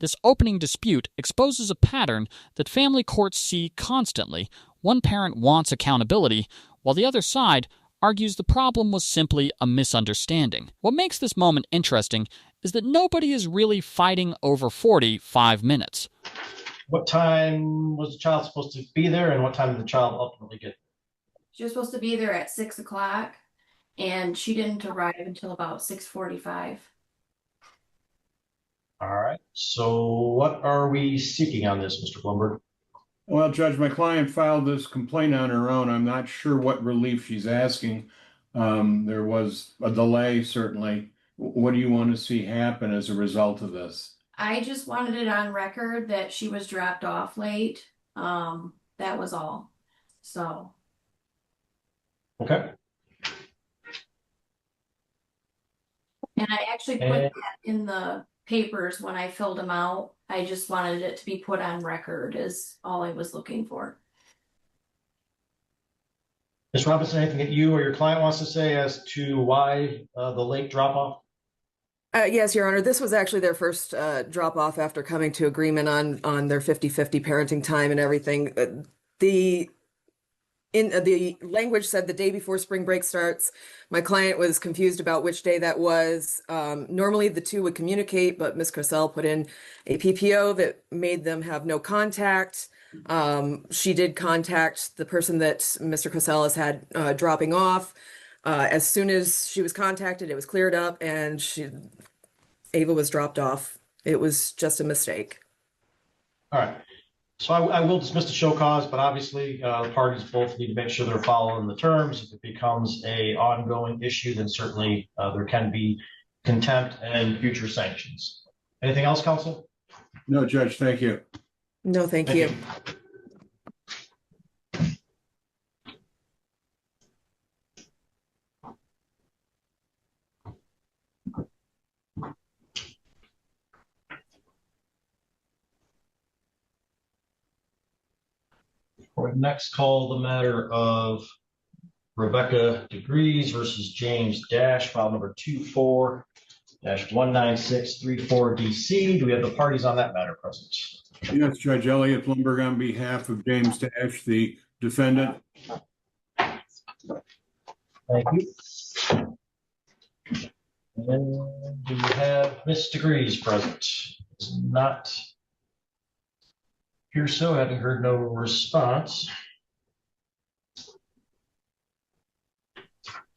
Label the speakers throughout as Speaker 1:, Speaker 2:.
Speaker 1: This opening dispute exposes a pattern that family courts see constantly. One parent wants accountability, while the other side argues the problem was simply a misunderstanding. What makes this moment interesting is that nobody is really fighting over 45 minutes.
Speaker 2: What time was the child supposed to be there, and what time did the child ultimately get there?
Speaker 3: She was supposed to be there at 6 o'clock, and she didn't arrive until about 6:45.
Speaker 2: All right. So what are we seeking on this, Mr. Blumberg?
Speaker 4: Well, Judge, my client filed this complaint on her own. I'm not sure what relief she's asking. There was a delay, certainly. What do you want to see happen as a result of this?
Speaker 3: I just wanted it on record that she was dropped off late. That was all. So.
Speaker 2: Okay.
Speaker 3: And I actually put that in the papers when I filled them out. I just wanted it to be put on record is all I was looking for.
Speaker 2: Ms. Robinson, anything that you or your client wants to say as to why the late drop-off?
Speaker 5: Yes, Your Honor. This was actually their first drop-off after coming to agreement on their 50-50 parenting time and everything. The language said the day before spring break starts. My client was confused about which day that was. Normally the two would communicate, but Ms. Cassell put in a PPO that made them have no contact. She did contact the person that Mr. Cassell has had dropping off. As soon as she was contacted, it was cleared up and Ava was dropped off. It was just a mistake.
Speaker 2: All right. So I will dismiss the show cause, but obviously the parties both need to make sure they're following the terms. If it becomes an ongoing issue, then certainly there can be contempt and future sanctions. Anything else, counsel?
Speaker 4: No, Judge, thank you.
Speaker 5: No, thank you.
Speaker 2: For next call, the matter of Rebecca Degrees versus James Dash, file number 24-19634DC. Do we have the parties on that matter present?
Speaker 4: Yes, Judge Elliott Blumberg on behalf of James Dash, the defendant.
Speaker 2: Thank you. And do you have Ms. Degrees present? Does not appear so, having heard no response.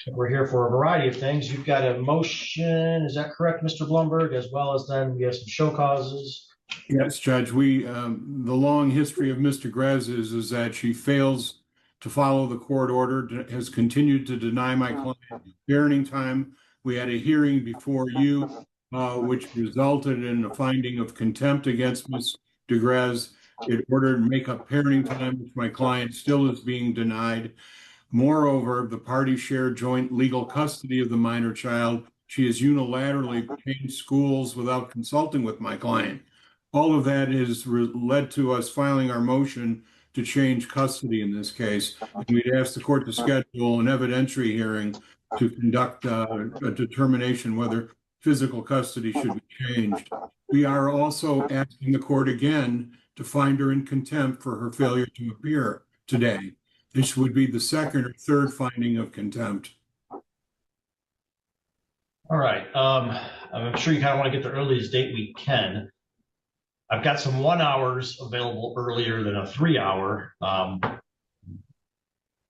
Speaker 2: We're here for a variety of things. You've got a motion, is that correct, Mr. Blumberg? As well as then we have some show causes.
Speaker 4: Yes, Judge. The long history of Mr. Grez is that she fails to follow the court order, has continued to deny my client parenting time. We had a hearing before you, which resulted in a finding of contempt against Ms. DeGrez. It ordered make-up parenting time, which my client still is being denied. Moreover, the parties share joint legal custody of the minor child. She has unilaterally changed schools without consulting with my client. All of that has led to us filing our motion to change custody in this case. And we'd ask the court to schedule an evidentiary hearing to conduct a determination whether physical custody should be changed. We are also asking the court again to find her in contempt for her failure to appear today. This would be the second or third finding of contempt.
Speaker 2: All right. I'm sure you kind of want to get the earliest date we can. I've got some 1 hours available earlier than a 3 hour. I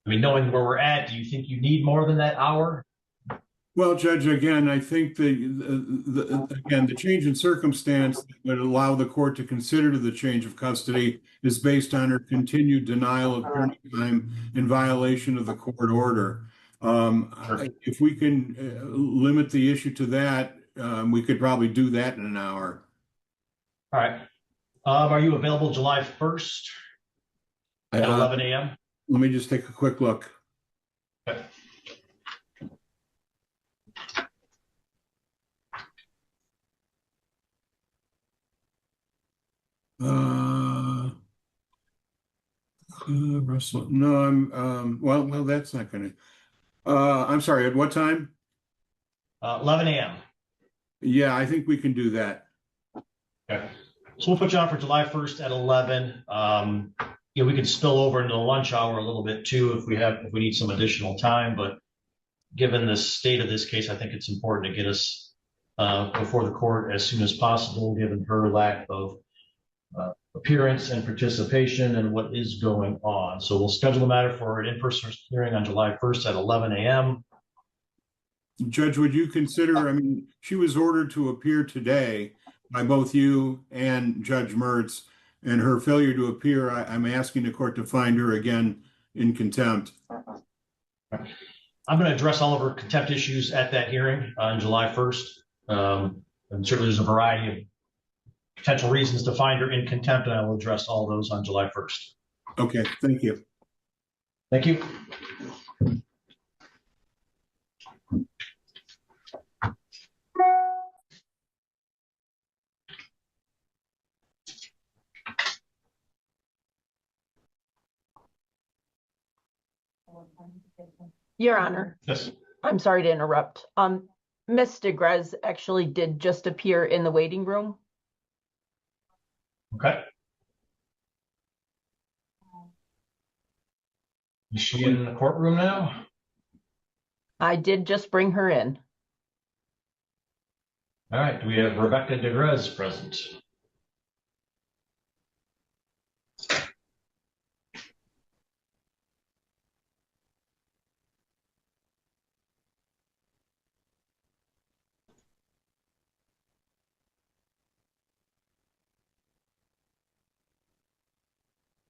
Speaker 2: mean, knowing where we're at, do you think you need more than that hour?
Speaker 4: Well, Judge, again, I think the change in circumstance that would allow the court to consider the change of custody is based on her continued denial of parenting time in violation of the court order. If we can limit the issue to that, we could probably do that in an hour.
Speaker 2: All right. Are you available July 1st at 11 a.m.?
Speaker 4: Let me just take a quick look.
Speaker 2: Okay.
Speaker 4: Russell, no, I'm well, that's not gonna. I'm sorry, at what time?
Speaker 2: 11 a.m.
Speaker 4: Yeah, I think we can do that.
Speaker 2: Okay. So we'll put you on for July 1st at 11. We can spill over into the lunch hour a little bit too if we need some additional time. But given the state of this case, I think it's important to get us before the court as soon as possible, given her lack of appearance and participation and what is going on. So we'll schedule the matter for an in-person hearing on July 1st at 11 a.m.
Speaker 4: Judge, would you consider, I mean, she was ordered to appear today by both you and Judge Mertz, and her failure to appear, I'm asking the court to find her again in contempt.
Speaker 2: I'm going to address all of her contempt issues at that hearing on July 1st. And certainly there's a variety of potential reasons to find her in contempt, and I will address all those on July 1st.
Speaker 4: Okay, thank you.
Speaker 2: Thank you.
Speaker 6: Your Honor,
Speaker 2: Yes.
Speaker 6: I'm sorry to interrupt. Ms. DeGrez actually did just appear in the waiting room.
Speaker 2: Okay. Is she in the courtroom now?
Speaker 6: I did just bring her in.
Speaker 2: All right. Do we have Rebecca DeGrez present?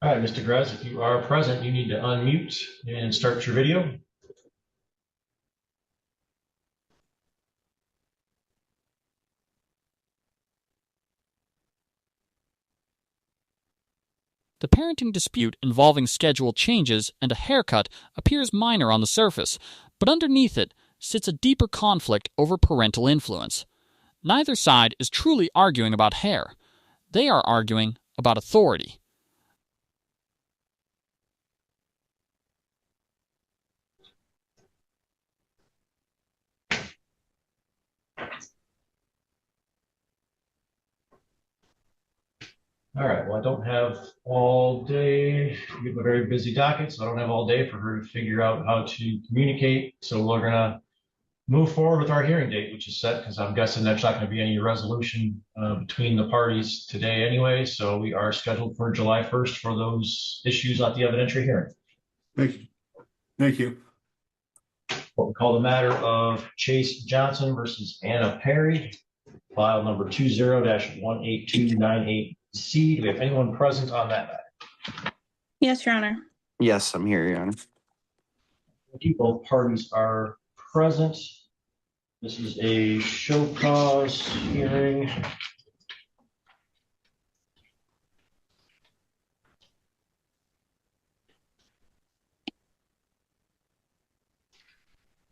Speaker 2: All right, Mr. DeGrez, if you are present, you need to unmute and start your video.
Speaker 1: The parenting dispute involving schedule changes and a haircut appears minor on the surface, but underneath it sits a deeper conflict over parental influence. Neither side is truly arguing about hair. They are arguing about authority.
Speaker 2: All right, well, I don't have all day. We have a very busy docket, so I don't have all day for her to figure out how to communicate. So we're gonna move forward with our hearing date, which is set, because I'm guessing there's not gonna be any resolution between the parties today anyway. So we are scheduled for July 1st for those issues at the evidentiary hearing.
Speaker 4: Thank you. Thank you.
Speaker 2: What we call the matter of Chase Johnson versus Anna Perry, file number 20-18298C. Do we have anyone present on that matter?
Speaker 7: Yes, Your Honor.
Speaker 8: Yes, I'm here, Your Honor.
Speaker 2: Thank you. Both parties are present. This is a show cause hearing.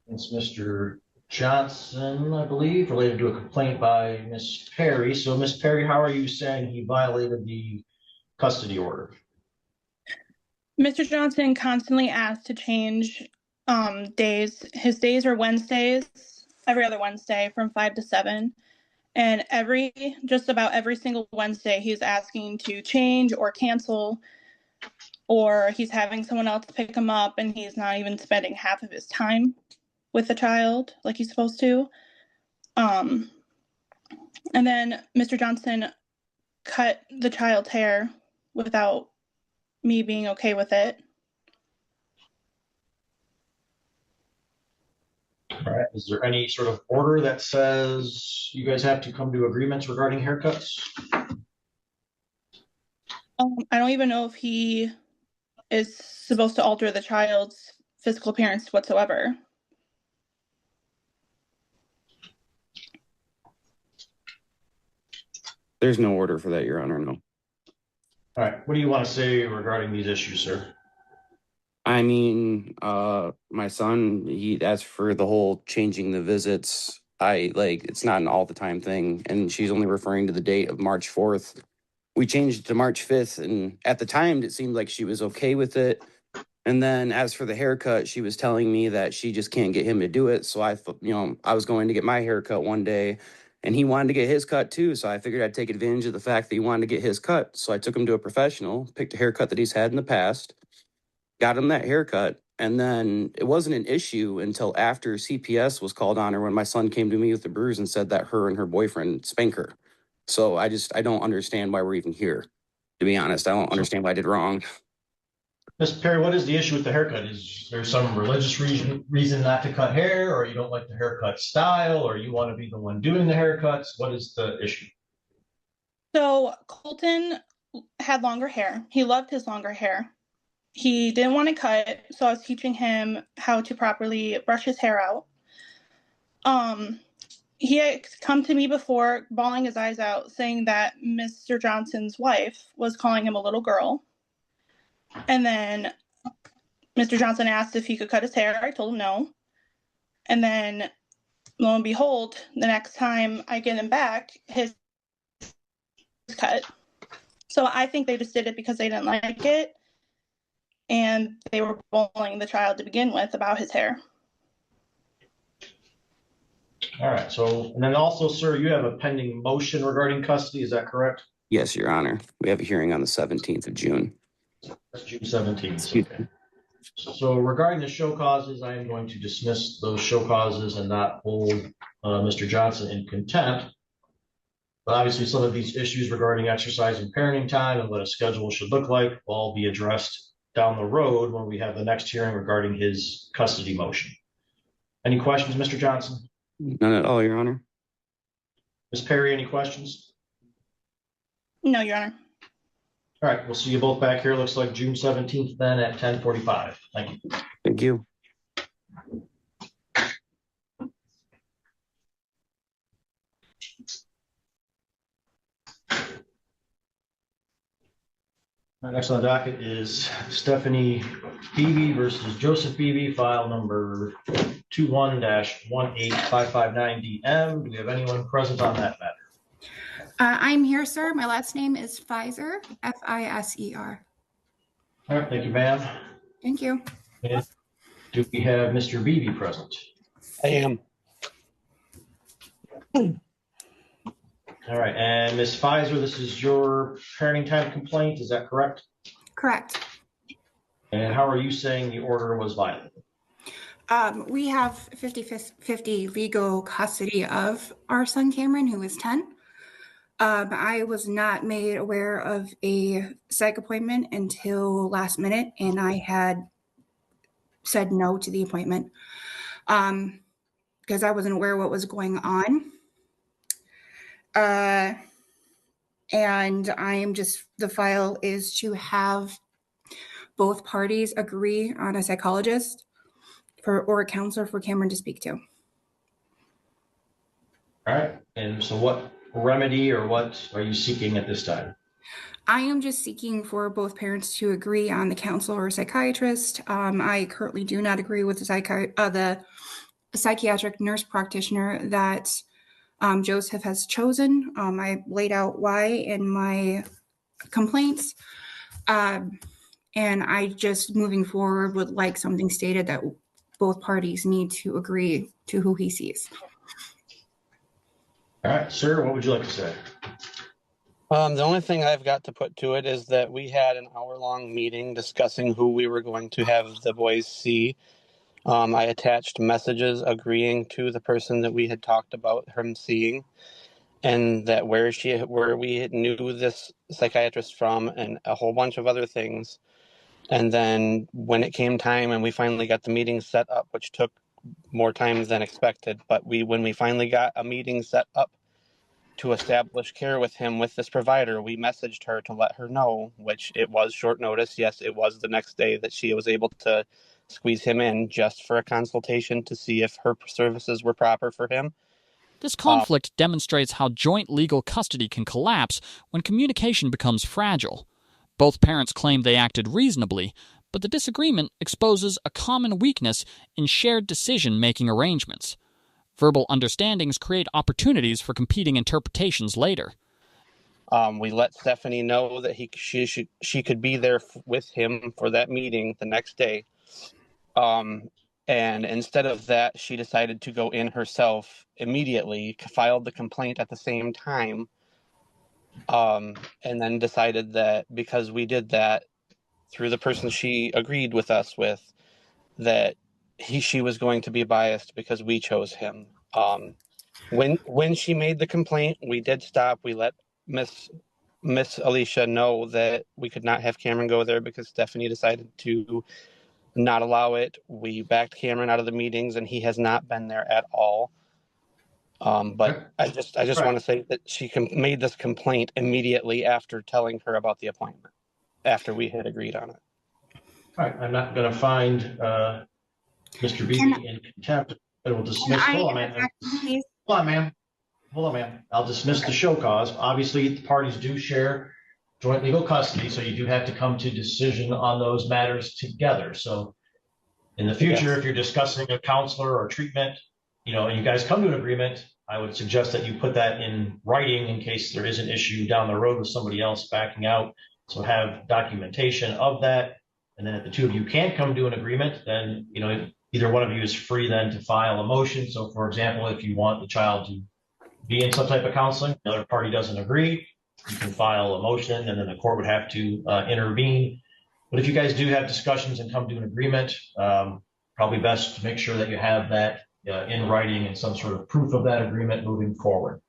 Speaker 2: It's Mr. Johnson, I believe, related to a complaint by Ms. Perry. So, Ms. Perry, how are you saying he violated the custody order?
Speaker 7: Mr. Johnson constantly asked to change days. His days are Wednesdays, every other Wednesday from 5 to 7. And just about every single Wednesday, he's asking to change or cancel, or he's having someone else pick him up, and he's not even spending half of his time with the child like he's supposed to. And then Mr. Johnson cut the child's hair without me being okay with it.
Speaker 2: All right. Is there any sort of order that says you guys have to come to agreements regarding haircuts?
Speaker 7: I don't even know if he is supposed to alter the child's physical appearance whatsoever.
Speaker 8: There's no order for that, Your Honor, no.
Speaker 2: All right. What do you want to say regarding these issues, sir?
Speaker 8: I mean, my son, he asked for the whole changing the visits. It's not an all the time thing. And she's only referring to the date of March 4th. We changed it to March 5th. And at the time, it seemed like she was okay with it. And then as for the haircut, she was telling me that she just can't get him to do it. So I was going to get my haircut one day. And he wanted to get his cut too. So I figured I'd take advantage of the fact that he wanted to get his cut. So I took him to a professional, picked a haircut that he's had in the past, got him that haircut. And then it wasn't an issue until after CPS was called on her when my son came to me with the bruise and said that her and her boyfriend spanked her. So I don't understand why we're even here. To be honest, I don't understand what I did wrong.
Speaker 2: Mr. Perry, what is the issue with the haircut? Is there some religious reason not to cut hair, or you don't like the haircut style, or you want to be the one doing the haircuts? What is the issue?
Speaker 7: So Colton had longer hair. He loved his longer hair. He didn't want to cut, so I was teaching him how to properly brush his hair out. He had come to me before, bawling his eyes out, saying that Mr. Johnson's wife was calling him a little girl. And then Mr. Johnson asked if he could cut his hair. I told him no. And then, lo and behold, the next time I get him back, his cut. So I think they just did it because they didn't like it. And they were bullying the child to begin with about his hair.
Speaker 2: All right. So, and then also, sir, you have a pending motion regarding custody. Is that correct?
Speaker 8: Yes, Your Honor. We have a hearing on the 17th of June.
Speaker 2: That's June 17th. Okay. So regarding the show causes, I am going to dismiss those show causes and not hold Mr. Johnson in contempt. But obviously, some of these issues regarding exercise and parenting time and what a schedule should look like will all be addressed down the road when we have the next hearing regarding his custody motion. Any questions, Mr. Johnson?
Speaker 8: None at all, Your Honor.
Speaker 2: Ms. Perry, any questions?
Speaker 7: No, Your Honor.
Speaker 2: All right, we'll see you both back here. Looks like June 17th then at 10:45. Thank you.
Speaker 8: Thank you.
Speaker 2: Next on the docket is Stephanie Beebe versus Joseph Beebe, file number 21-18559DM. Do we have anyone present on that matter?
Speaker 9: I'm here, sir. My last name is Fiser, F-I-S-E-R.
Speaker 2: All right, thank you, ma'am.
Speaker 9: Thank you.
Speaker 2: And do we have Mr. Beebe present?
Speaker 10: I am.
Speaker 2: All right, and Ms. Fiser, this is your parenting time complaint, is that correct?
Speaker 9: Correct.
Speaker 2: And how are you saying the order was violated?
Speaker 9: We have 50-50 legal custody of our son, Cameron, who is 10. I was not made aware of a psych appointment until last minute, and I had said no to the appointment because I wasn't aware what was going on. And the file is to have both parties agree on a psychologist or a counselor for Cameron to speak to.
Speaker 2: All right, and so what remedy or what are you seeking at this time?
Speaker 9: I am just seeking for both parents to agree on the counselor or psychiatrist. I currently do not agree with the psychiatric nurse practitioner that Joseph has chosen. I laid out why in my complaints. And I just, moving forward, would like something stated that both parties need to agree to who he sees.
Speaker 2: All right, sir, what would you like to say?
Speaker 10: The only thing I've got to put to it is that we had an hour-long meeting discussing who we were going to have the boys see. I attached messages agreeing to the person that we had talked about him seeing, and that where we knew this psychiatrist from, and a whole bunch of other things. And then when it came time and we finally got the meeting set up, which took more time than expected, but when we finally got a meeting set up to establish care with him with this provider, we messaged her to let her know, which it was short notice. Yes, it was the next day that she was able to squeeze him in just for a consultation to see if her services were proper for him.
Speaker 1: This conflict demonstrates how joint legal custody can collapse when communication becomes fragile. Both parents claim they acted reasonably, but the disagreement exposes a common weakness in shared decision-making arrangements. Verbal understandings create opportunities for competing interpretations later.
Speaker 10: We let Stephanie know that she could be there with him for that meeting the next day. And instead of that, she decided to go in herself immediately, filed the complaint at the same time, and then decided that because we did that through the person she agreed with us with, that she was going to be biased because we chose him. When she made the complaint, we did stop. We let Miss Alicia know that we could not have Cameron go there because Stephanie decided to not allow it. We backed Cameron out of the meetings, and he has not been there at all. But I just want to say that she made this complaint immediately after telling her about the appointment, after we had agreed on it.
Speaker 2: All right, I'm not going to find Mr. Beebe in contempt, but we'll dismiss. Hold on, ma'am. Hold on, ma'am. Hold on, ma'am. I'll dismiss the show cause. Obviously, the parties do share joint legal custody, so you do have to come to decision on those matters together. So in the future,
Speaker 10: Yes.
Speaker 2: if you're discussing a counselor or treatment, and you guys come to an agreement, I would suggest that you put that in writing in case there is an issue down the road with somebody else backing out. So have documentation of that. And then if the two of you can't come to an agreement, then, either one of you is free then to file a motion. So for example, if you want the child to be in some type of counseling, the other party doesn't agree, you can file a motion and then the court would have to intervene. But if you guys do have discussions and come to an agreement, probably best to make sure that you have that in writing and some sort of proof of that agreement moving forward.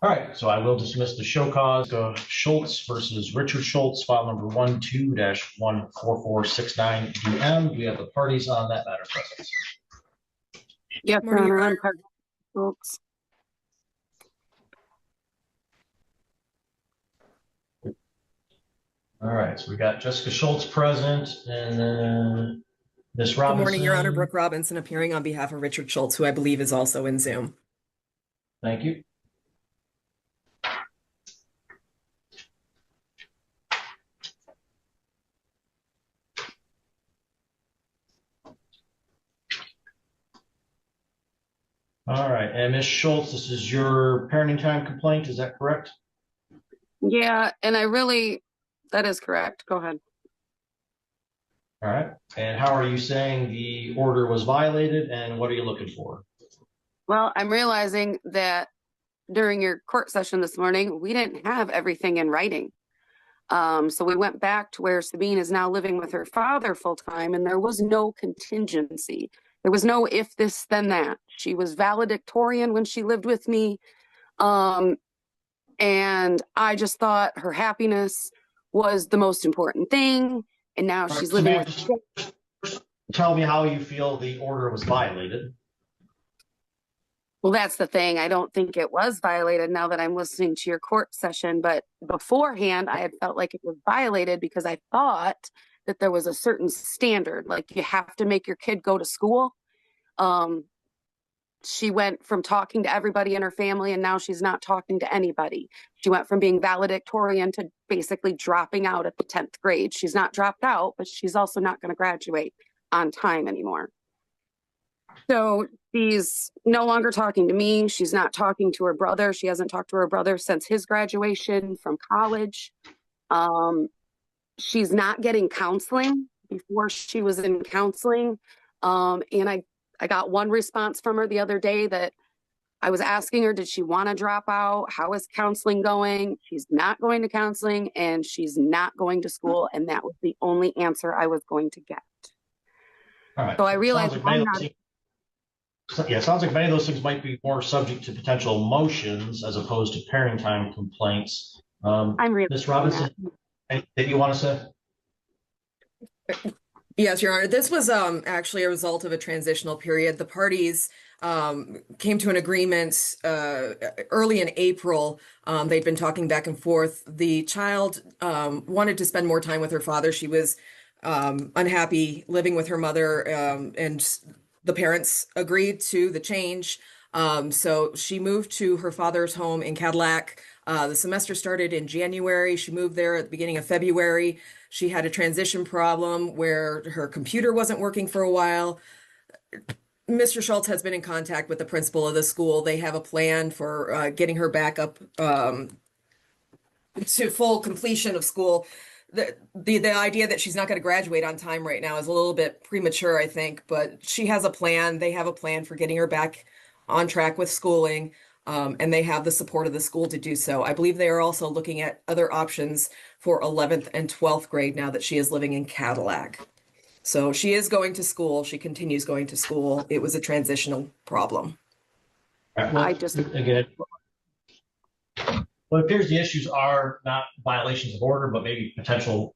Speaker 2: All right, so I will dismiss the show cause. Schultz versus Richard Schultz, file number 12-14469 DM. We have the parties on that matter present.
Speaker 11: Yes, Your Honor, I'm part of Schultz.
Speaker 2: All right, so we got Jessica Schultz present, and then Ms. Robinson.
Speaker 5: Good morning, Your Honor. Brooke Robinson appearing on behalf of Richard Schultz, who I believe is also in Zoom.
Speaker 2: Thank you. All right, and Ms. Schultz, this is your parenting time complaint, is that correct?
Speaker 11: Yeah, and that is correct. Go ahead.
Speaker 2: All right, and how are you saying the order was violated, and what are you looking for?
Speaker 11: Well, I'm realizing that during your court session this morning, we didn't have everything in writing. So we went back to where Sabine is now living with her father full time, and there was no contingency. There was no if this, then that. She was valedictorian when she lived with me. And I just thought her happiness was the most important thing. And now she's living with.
Speaker 2: Tell me how you feel the order was violated.
Speaker 11: Well, that's the thing. I don't think it was violated now that I'm listening to your court session. But beforehand, I had felt like it was violated because I thought that there was a certain standard, like you have to make your kid go to school. She went from talking to everybody in her family, and now she's not talking to anybody. She went from being valedictorian to basically dropping out at the 10th grade. She's not dropped out, but she's also not going to graduate on time anymore. So she's no longer talking to me. She's not talking to her brother. She hasn't talked to her brother since his graduation from college. She's not getting counseling. Before she was in counseling. And I got one response from her the other day that I was asking her, did she want to drop out? How is counseling going? She's not going to counseling, and she's not going to school. And that was the only answer I was going to get.
Speaker 2: All right.
Speaker 11: So I realized
Speaker 2: it sounds like many of those things might be more subject to potential motions as opposed to parenting time complaints. Ms. Robinson, anything you want to say?
Speaker 5: Yes, Your Honor. This was actually a result of a transitional period. The parties came to an agreement early in April. They'd been talking back and forth. The child wanted to spend more time with her father. She was unhappy living with her mother, and the parents agreed to the change. So she moved to her father's home in Cadillac. The semester started in January. She moved there at the beginning of February. She had a transition problem where her computer wasn't working for a while. Mr. Schultz has been in contact with the principal of the school. They have a plan for getting her back up to full completion of school. the idea that she's not going to graduate on time right now is a little bit premature, I think, but she has a plan. They have a plan for getting her back on track with schooling, and they have the support of the school to do so. I believe they are also looking at other options for 11th and 12th grade now that she is living in Cadillac. So she is going to school. She continues going to school. It was a transitional problem.
Speaker 2: Right, well,
Speaker 11: I just-
Speaker 2: again, well, it appears the issues are not violations of order, but maybe subject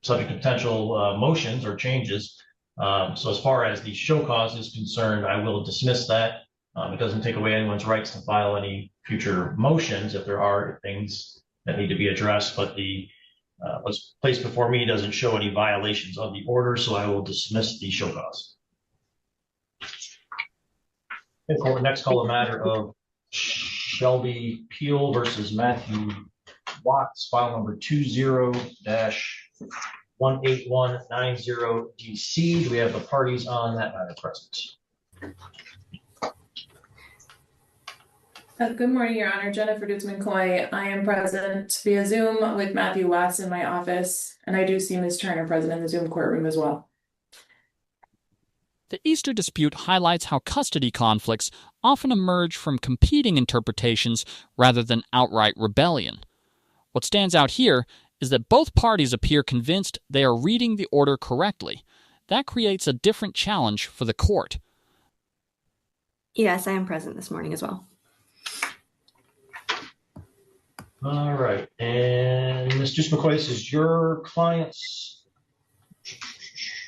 Speaker 2: to potential motions or changes. So as far as the show cause is concerned, I will dismiss that. It doesn't take away anyone's rights to file any future motions if there are things that need to be addressed, but the what's placed before me doesn't show any violations of the order, so I will dismiss the show cause. And for the next call, a matter of Shelby Peel versus Matthew Watts, file number 20-18190DC. Do we have the parties on that matter present?
Speaker 12: Good morning, Your Honor. Jennifer Dutzman-Coy. I am present via Zoom with Matthew Watts in my office, and I do see Ms. Turner present in the Zoom courtroom as well.
Speaker 1: The Easter dispute highlights how custody conflicts often emerge from competing interpretations rather than outright rebellion. What stands out here is that both parties appear convinced they are reading the order correctly. That creates a different challenge for the court.
Speaker 13: Yes, I am present this morning as well.
Speaker 2: All right, and Ms. Dutzman-Coy, this is your client's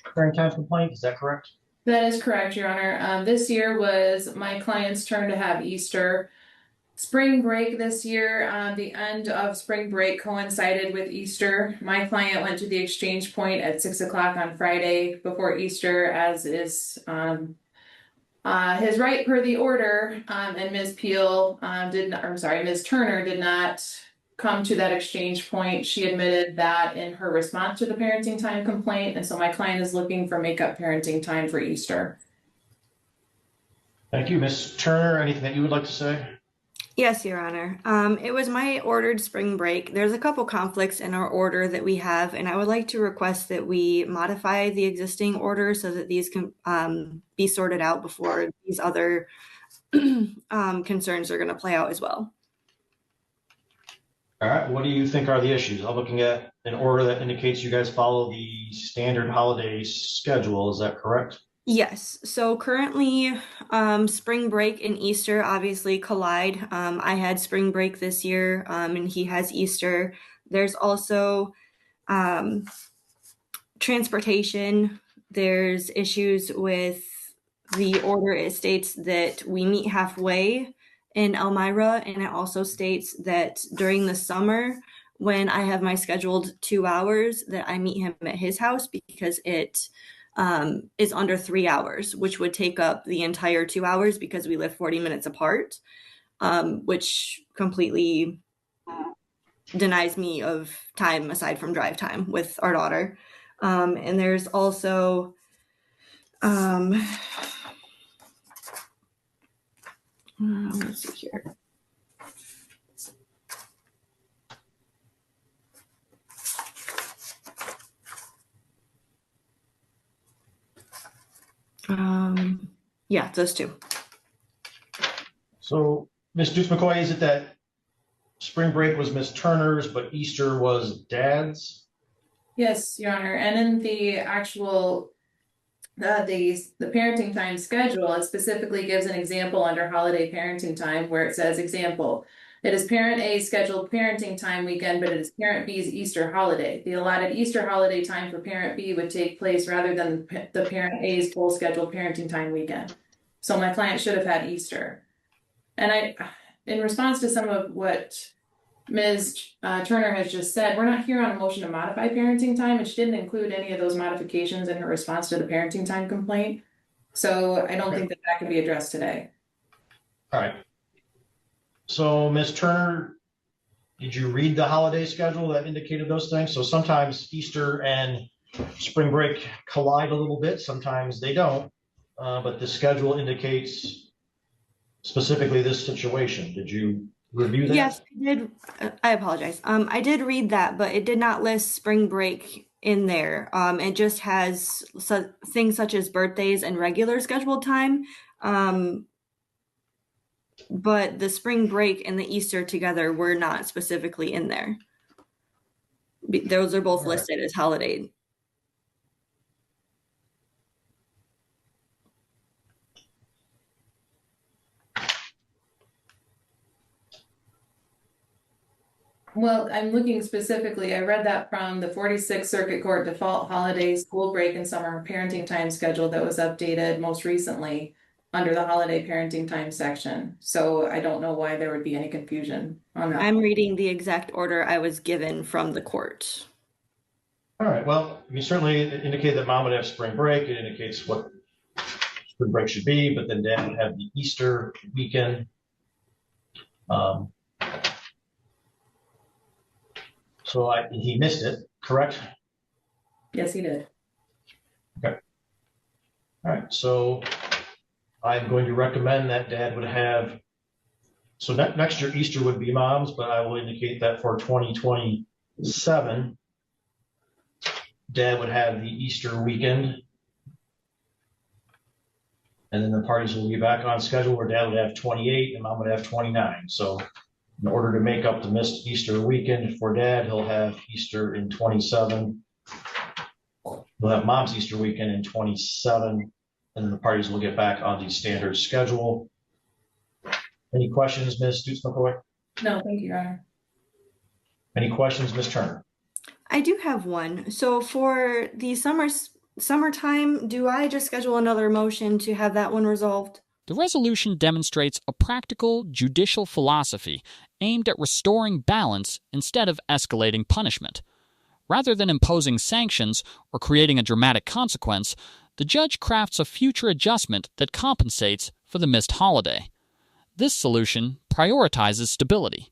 Speaker 2: current time complaint, is that correct?
Speaker 12: That is correct, Your Honor. This year was my client's turn to have Easter. Spring break this year, the end of spring break coincided with Easter. My client went to the exchange point at 6 o'clock on Friday before Easter, as is his right per the order, and Ms. Ms. Turner did not come to that exchange point. She admitted that in her response to the parenting time complaint, and so my client is looking for makeup parenting time for Easter.
Speaker 2: Thank you. Ms. Turner, anything that you would like to say?
Speaker 13: Yes, Your Honor. It was my ordered spring break. There's a couple conflicts in our order that we have, and I would like to request that we modify the existing order so that these can be sorted out before these other concerns are going to play out as well.
Speaker 2: All right, what do you think are the issues? I'm looking at an order that indicates you guys follow the standard holiday schedule. Is that correct?
Speaker 13: Yes. So currently, spring break and Easter obviously collide. I had spring break this year, and he has Easter. There's also transportation. There's issues with the order. It states that we meet halfway in Elmira, and it also states that during the summer, when I have my scheduled 2 hours, that I meet him at his house because it is under 3 hours, which would take up the entire 2 hours because we live 40 minutes apart, which completely denies me of time aside from drive time with our daughter. And there's also let's see here. Yeah, those two.
Speaker 2: So, Ms. Dutzman-Coy, is it that spring break was Ms. Turner's, but Easter was Dad's?
Speaker 12: Yes, Your Honor. And in the actual the parenting time schedule, it specifically gives an example under holiday parenting time where it says, example, it is parent A's scheduled parenting time weekend, but it is parent B's Easter holiday. The allotted Easter holiday time for parent B would take place rather than the parent A's full scheduled parenting time weekend. So my client should have had Easter. And in response to some of what Ms. Turner has just said, we're not here on a motion to modify parenting time, and she didn't include any of those modifications in her response to the parenting time complaint. So I don't think that can be addressed today.
Speaker 2: All right. So, Ms. Turner, did you read the holiday schedule that indicated those things? So sometimes Easter and spring break collide a little bit. Sometimes they don't. But the schedule indicates specifically this situation. Did you review that?
Speaker 13: Yes, I did. I apologize. I did read that, but it did not list spring break in there. It just has things such as birthdays and regular scheduled time. But the spring break and the Easter together were not specifically in there. Those are both listed as holiday.
Speaker 12: Well, I'm looking specifically, I read that from the 46th Circuit Court default holiday, school break and summer parenting time schedule that was updated most recently under the holiday parenting time section. So I don't know why there would be any confusion on that.
Speaker 13: I'm reading the exact order I was given from the court.
Speaker 2: All right, well, you certainly indicate that mom would have spring break. It indicates what spring break should be, but then dad would have the Easter weekend. So he missed it, correct?
Speaker 12: Yes, he did.
Speaker 2: Okay. All right, so I'm going to recommend that dad would have, so next year Easter would be mom's, but I will indicate that for 2027, dad would have the Easter weekend. And then the parties will be back on schedule where dad would have 28 and mom would have 29. So in order to make up the missed Easter weekend for dad, he'll have Easter in 27. He'll have mom's Easter weekend in 27, and then the parties will get back on the standard schedule. Any questions, Ms. Stutz-McCoy?
Speaker 12: No, thank you, Your Honor.
Speaker 2: Any questions, Ms. Turner?
Speaker 13: I do have one. So for the summertime, do I just schedule another motion to have that one resolved?
Speaker 1: The resolution demonstrates a practical judicial philosophy aimed at restoring balance instead of escalating punishment. Rather than imposing sanctions or creating a dramatic consequence, the judge crafts a future adjustment that compensates for the missed holiday. This solution prioritizes stability.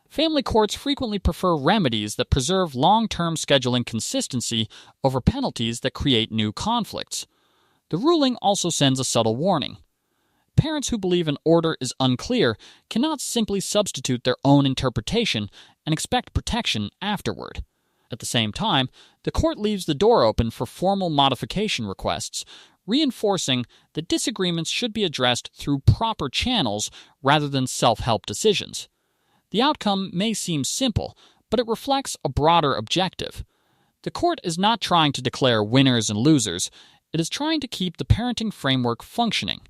Speaker 1: Family courts frequently prefer remedies that preserve long-term scheduling consistency over penalties that create new conflicts. The ruling also sends a subtle warning. Parents who believe an order is unclear cannot simply substitute their own interpretation and expect protection afterward. At the same time, the court leaves the door open for formal modification requests, reinforcing that disagreements should be addressed through proper channels rather than self-help decisions. The outcome may seem simple, but it reflects a broader objective. The court is not trying to declare winners and losers. It is trying to keep the parenting framework functioning,